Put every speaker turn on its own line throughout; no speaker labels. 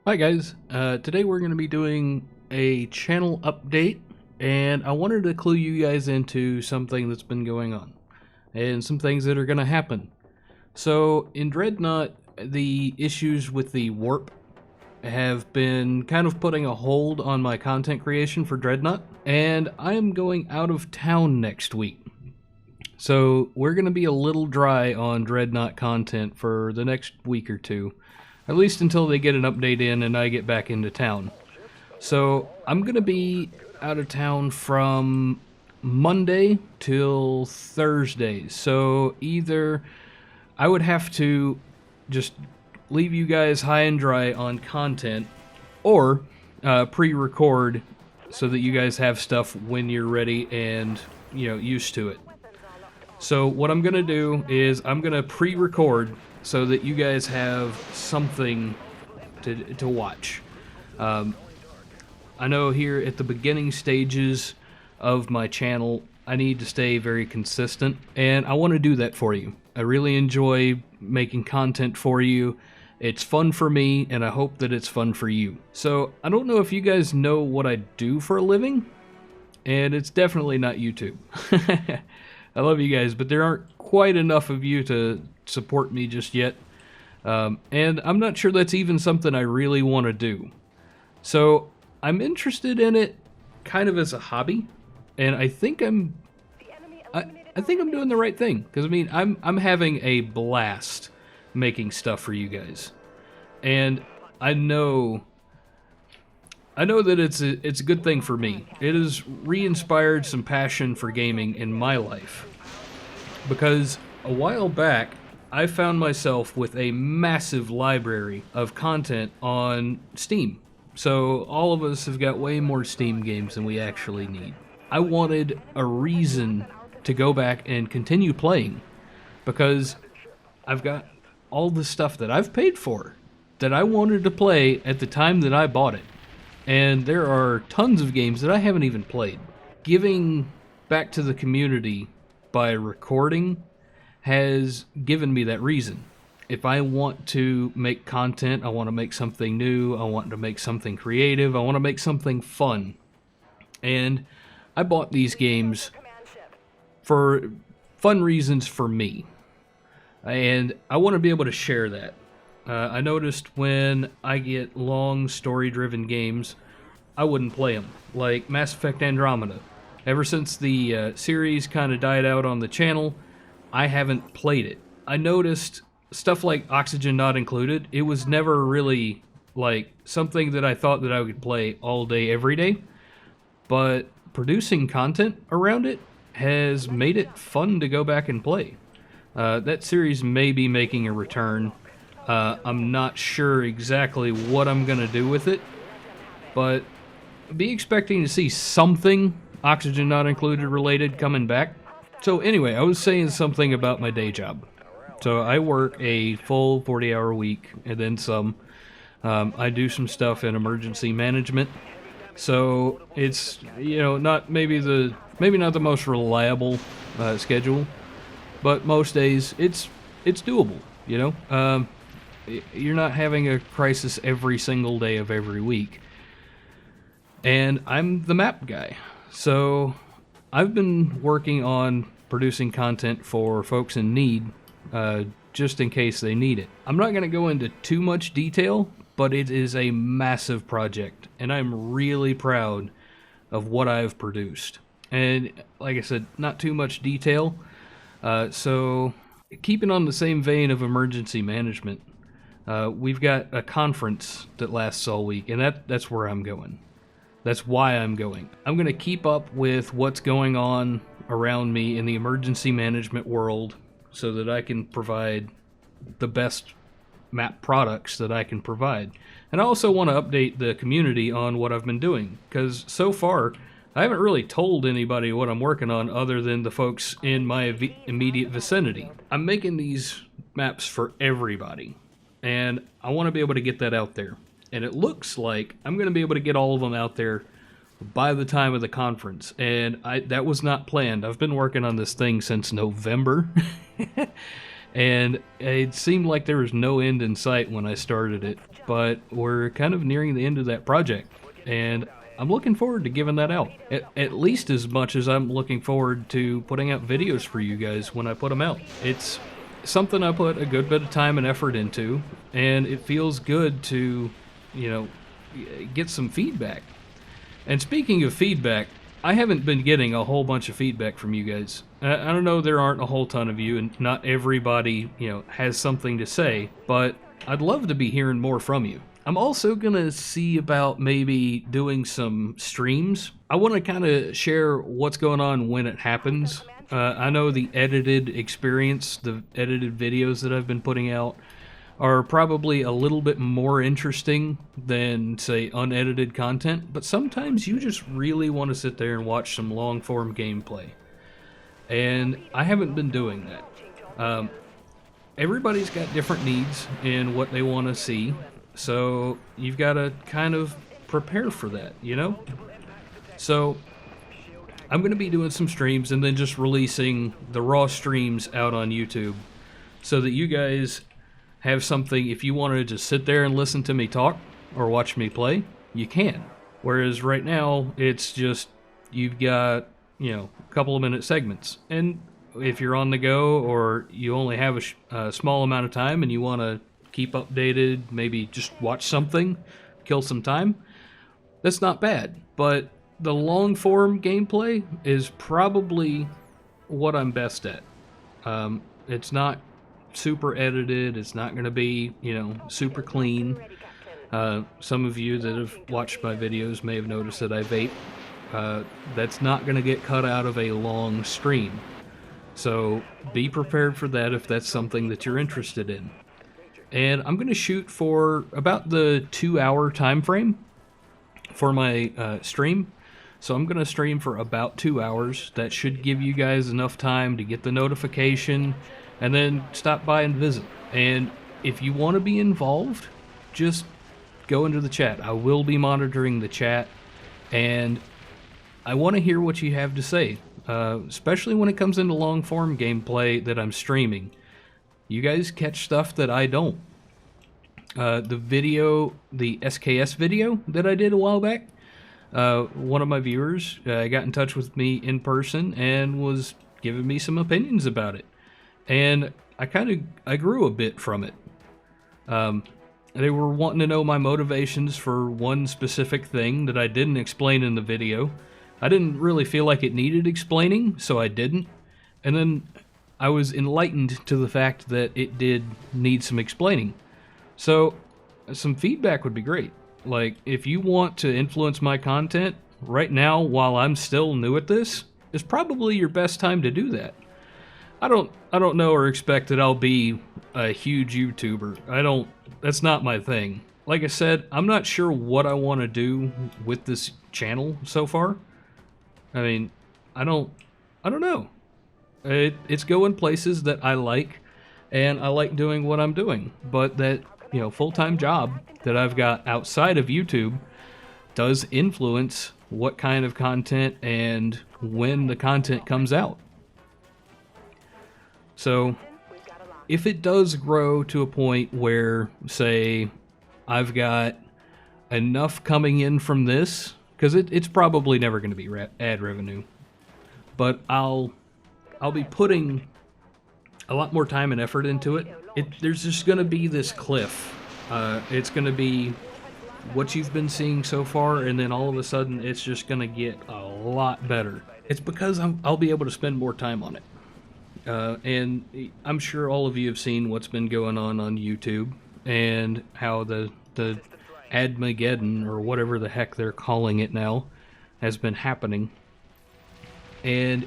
Hi guys, today we're going to be doing a channel update, and I wanted to clue you guys into something that's been going on, and some things that are going to happen. So, in Dreadnought, the issues with the warp have been kind of putting a hold on my content creation for Dreadnought, and I am going out of town next week. So, we're going to be a little dry on Dreadnought content for the next week or two. At least until they get an update in and I get back into town. So I'm going to be out of town from Monday till Thursday. So either I would have to just leave you guys high and dry on content, or pre-record so that you guys have stuff when you're ready and, used to it. So what I'm going to do is I'm going to pre-record so that you guys have something to watch. I know here at the beginning stages of my channel, I need to stay very consistent, and I want to do that for you. I really enjoy making content for you. It's fun for me, and I hope that it's fun for you. So, I don't know if you guys know what I do for a living, and it's definitely not YouTube. I love you guys, but there aren't quite enough of you to support me just yet. And I'm not sure that's even something I really want to do. So I'm interested in it kind of as a hobby, and I think I'm doing the right thing, because I mean I'm having a blast making stuff for you guys, and I know that it's a good thing for me. It has re-inspired some passion for gaming in my life, because a while back I found myself with a massive library of content on Steam. So all of us have got way more Steam games than we actually need. I wanted a reason to go back and continue playing, because I've got all the stuff that I've paid for that I wanted to play at the time that I bought it. And there are tons of games that I haven't even played. Giving back to the community by recording has given me that reason. If I want to make content, I want to make something new, I want to make something creative, I want to make something fun. And I bought these games for fun reasons for me. And I want to be able to share that. I noticed when I get long story-driven games, I wouldn't play them, like Mass Effect Andromeda. Ever since the series kind of died out on the channel, I haven't played it. I noticed stuff like Oxygen Not Included, it was never really like something that I thought that I would play all day, every day. But producing content around it has made it fun to go back and play. That series may be making a return. I'm not sure exactly what I'm going to do with it, but be expecting to see something Oxygen Not Included related coming back. So anyway, I was saying something about my day job. So I work a full 40-hour week and then some. I do some stuff in emergency management. So it's, not maybe not the most reliable schedule, but most days it's doable, You're not having a crisis every single day of every week. And I'm the map guy. So I've been working on producing content for folks in need, just in case they need it. I'm not going to go into too much detail, but it is a massive project, and I'm really proud of what I've produced. And like I said, not too much detail. So keeping on the same vein of emergency management, we've got a conference that lasts all week, and that's where I'm going. That's why I'm going. I'm going to keep up with what's going on around me in the emergency management world so that I can provide the best map products that I can provide. And I also want to update the community on what I've been doing, because so far I haven't really told anybody what I'm working on other than the folks in my immediate vicinity. I'm making these maps for everybody, and I want to be able to get that out there. And it looks like I'm going to be able to get all of them out there by the time of the conference. And that was not planned. I've been working on this thing since November. And it seemed like there was no end in sight when I started it, but we're kind of nearing the end of that project, and I'm looking forward to giving that out. At least as much as I'm looking forward to putting out videos for you guys when I put them out. It's something I put a good bit of time and effort into, and it feels good to, you know, get some feedback. And speaking of feedback, I haven't been getting a whole bunch of feedback from you guys. I don't know, there aren't a whole ton of you, and not everybody, has something to say, but I'd love to be hearing more from you. I'm also gonna see about maybe doing some streams. I want to kind of share what's going on when it happens. I know the edited experience, the edited videos that I've been putting out, are probably a little bit more interesting than, say, unedited content, but sometimes you just really want to sit there and watch some long-form gameplay. And I haven't been doing that. Everybody's got different needs in what they want to see, so you've got to kind of prepare for that, So I'm going to be doing some streams and then just releasing the raw streams out on YouTube so that you guys have something. If you wanted to just sit there and listen to me talk or watch me play, you can. Whereas right now, it's just, you've got, a couple of minute segments. And if you're on the go or you only have a small amount of time and you want to keep updated, maybe just watch something, kill some time, that's not bad. But the long form gameplay is probably what I'm best at. It's not super edited, it's not going to be, super clean. Some of you that have watched my videos may have noticed that I vape. That's not going to get cut out of a long stream. So be prepared for that if that's something that you're interested in. And I'm going to shoot for about the 2-hour time frame for my stream. So I'm going to stream for about 2 hours. That should give you guys enough time to get the notification and then stop by and visit. And if you want to be involved, just go into the chat. I will be monitoring the chat, and I want to hear what you have to say, especially when it comes into long-form gameplay that I'm streaming. You guys catch stuff that I don't. The SKS video that I did a while back, one of my viewers got in touch with me in person and was giving me some opinions about it. And I grew a bit from it. They were wanting to know my motivations for one specific thing that I didn't explain in the video. I didn't really feel like it needed explaining, so I didn't. And then I was enlightened to the fact that it did need some explaining. So some feedback would be great. Like, if you want to influence my content right now while I'm still new at this, is probably your best time to do that. I don't know or expect that I'll be a huge YouTuber. That's not my thing. Like I said, I'm not sure what I want to do with this channel so far. I mean, I don't know. It's going places that I like, and I like doing what I'm doing. But that, full-time job that I've got outside of YouTube does influence what kind of content and when the content comes out. So, if it does grow to a point where, say, I've got enough coming in from this, because it's probably never going to be ad revenue, but I'll be putting a lot more time and effort into it. There's just going to be this cliff. It's going to be what you've been seeing so far, and then all of a sudden it's just going to get a lot better. It's because I'll be able to spend more time on it. And I'm sure all of you have seen what's been going on YouTube and how the Admageddon, or whatever the heck they're calling it now, has been happening. And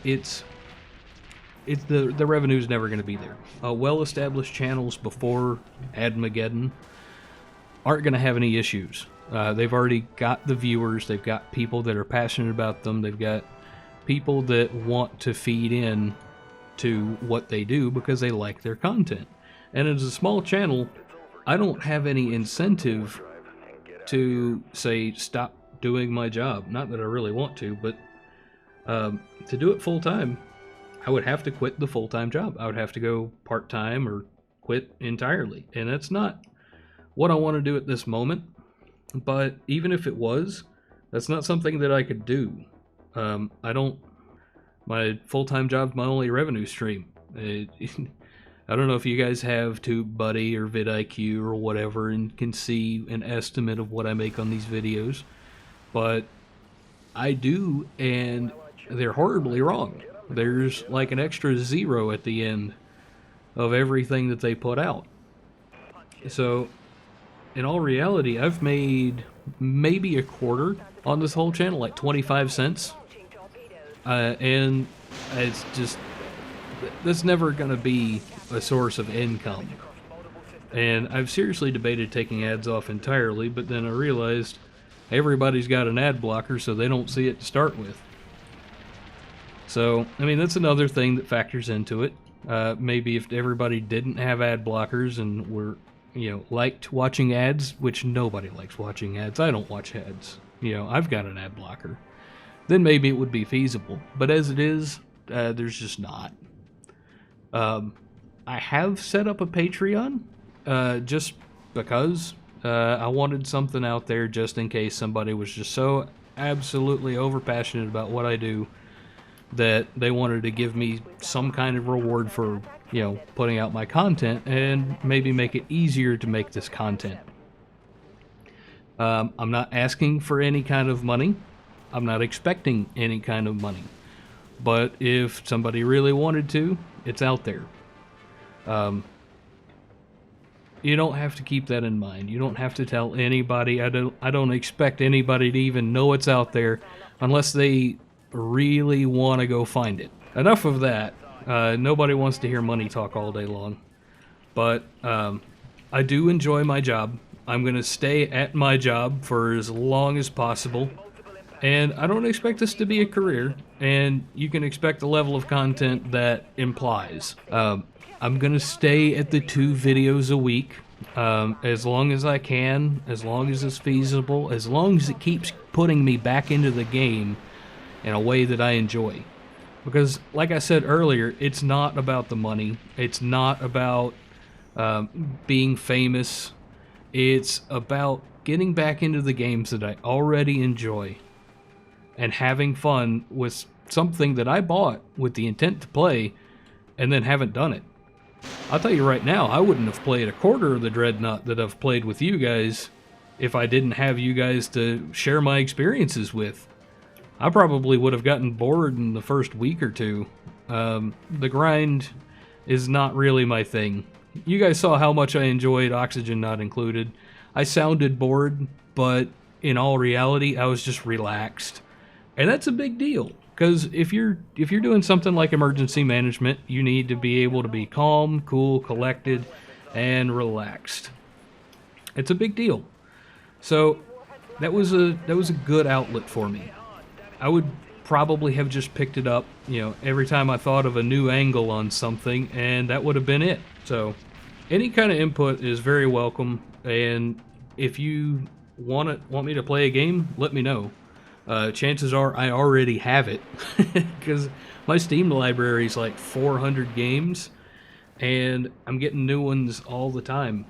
the revenue's never going to be there. Well-established channels before Admageddon aren't going to have any issues. They've already got the viewers, they've got people that are passionate about them, they've got people that want to feed in to what they do because they like their content. And as a small channel, I don't have any incentive to say stop doing my job. Not that I really want to, but to do it full time, I would have to quit the full-time job. I would have to go part-time or quit entirely. And that's not what I want to do at this moment. But even if it was, that's not something that I could do. I don't. My full-time job's my only revenue stream. I don't know if you guys have TubeBuddy or vidIQ or whatever and can see an estimate of what I make on these videos, but I do, and they're horribly wrong. There's like an extra zero at the end of everything that they put out. So, in all reality, I've made maybe a quarter on this whole channel, like 25 cents. And it's just, that's never going to be a source of income. And I've seriously debated taking ads off entirely, but then I realized everybody's got an ad blocker, so they don't see it to start with. So, I mean, that's another thing that factors into it. Maybe if everybody didn't have ad blockers and were, liked watching ads, which nobody likes watching ads. I don't watch ads. I've got an ad blocker. Then maybe it would be feasible. But as it is, there's just not. I have set up a Patreon just because I wanted something out there just in case somebody was just so absolutely overpassionate about what I do that they wanted to give me some kind of reward for, putting out my content and maybe make it easier to make this content. I'm not asking for any kind of money. I'm not expecting any kind of money. But if somebody really wanted to, it's out there. You don't have to keep that in mind. You don't have to tell anybody. I don't expect anybody to even know it's out there unless they really want to go find it. Enough of that. Nobody wants to hear money talk all day long. But I do enjoy my job. I'm going to stay at my job for as long as possible. And I don't expect this to be a career, and you can expect the level of content that implies. I'm going to stay at the 2 videos a week as long as I can, as long as it's feasible, as long as it keeps putting me back into the game in a way that I enjoy. Because, like I said earlier, it's not about the money. It's not about being famous. It's about getting back into the games that I already enjoy and having fun with something that I bought with the intent to play and then haven't done it. I'll tell you right now, I wouldn't have played a quarter of the Dreadnought that I've played with you guys if I didn't have you guys to share my experiences with. I probably would have gotten bored in the first week or two. The grind is not really my thing. You guys saw how much I enjoyed Oxygen Not Included. I sounded bored, but in all reality, I was just relaxed. And that's a big deal, because if you're doing something like emergency management, you need to be able to be calm, cool, collected, and relaxed. It's a big deal. So that was a good outlet for me. I would probably have just picked it up, every time I thought of a new angle on something, and that would have been it. So any kind of input is very welcome, and if you want me to play a game, let me know. Chances are I already have it, because my Steam library is like 400 games, and I'm getting new ones all the time.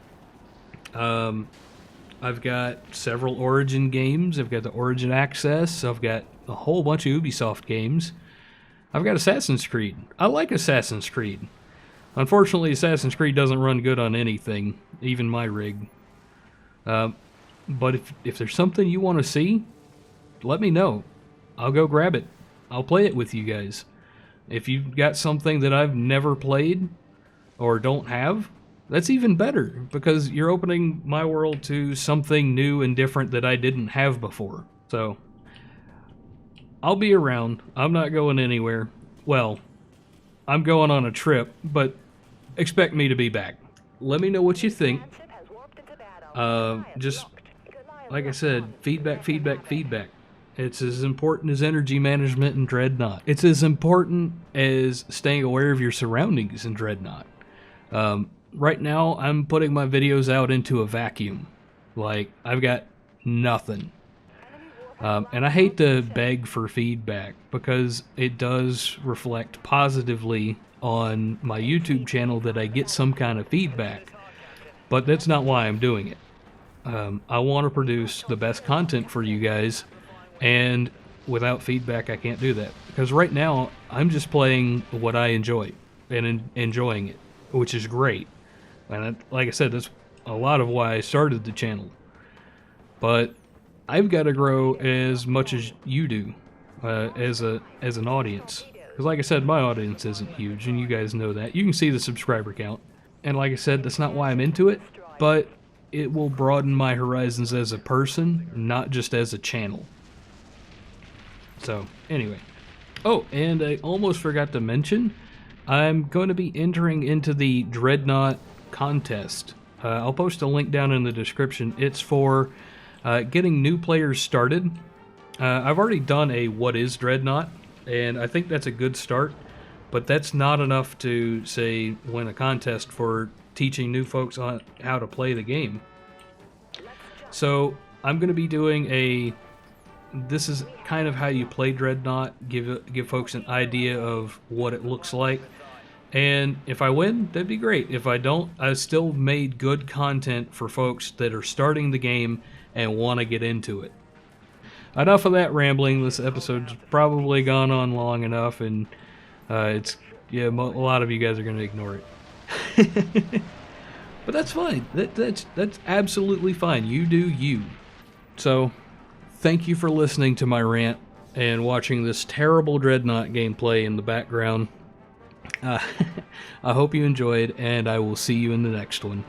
I've got several Origin games. I've got the Origin Access. I've got a whole bunch of Ubisoft games. I've got Assassin's Creed. I like Assassin's Creed. Unfortunately, Assassin's Creed doesn't run good on anything, even my rig. But if there's something you want to see, let me know. I'll go grab it. I'll play it with you guys. If you've got something that I've never played or don't have, that's even better, because you're opening my world to something new and different that I didn't have before. So I'll be around. I'm not going anywhere. Well, I'm going on a trip, but expect me to be back. Let me know what you think. Just like I said, feedback. It's as important as energy management in Dreadnought. It's as important as staying aware of your surroundings in Dreadnought. Right now, I'm putting my videos out into a vacuum. Like, I've got nothing. And I hate to beg for feedback because it does reflect positively on my YouTube channel that I get some kind of feedback, but that's not why I'm doing it. I want to produce the best content for you guys, and without feedback, I can't do that. Because right now, I'm just playing what I enjoy and enjoying it, which is great. And like I said, that's a lot of why I started the channel. But I've got to grow as much as you do as an audience. Because like I said, my audience isn't huge, and you guys know that. You can see the subscriber count. And like I said, that's not why I'm into it, but it will broaden my horizons as a person, not just as a channel. So, anyway. Oh, and I almost forgot to mention, I'm going to be entering into the Dreadnought contest. I'll post a link down in the description. It's for getting new players started. I've already done a What is Dreadnought, and I think that's a good start, but that's not enough to, say, win a contest for teaching new folks on how to play the game. So I'm going to be doing this is kind of how you play Dreadnought, give folks an idea of what it looks like. And if I win, that'd be great. If I don't, I still made good content for folks that are starting the game and want to get into it. Enough of that rambling. This episode's probably gone on long enough, and a lot of you guys are going to ignore it. But that's fine. That's absolutely fine. You do you. So, thank you for listening to my rant and watching this terrible Dreadnought gameplay in the background. I hope you enjoyed, and I will see you in the next one.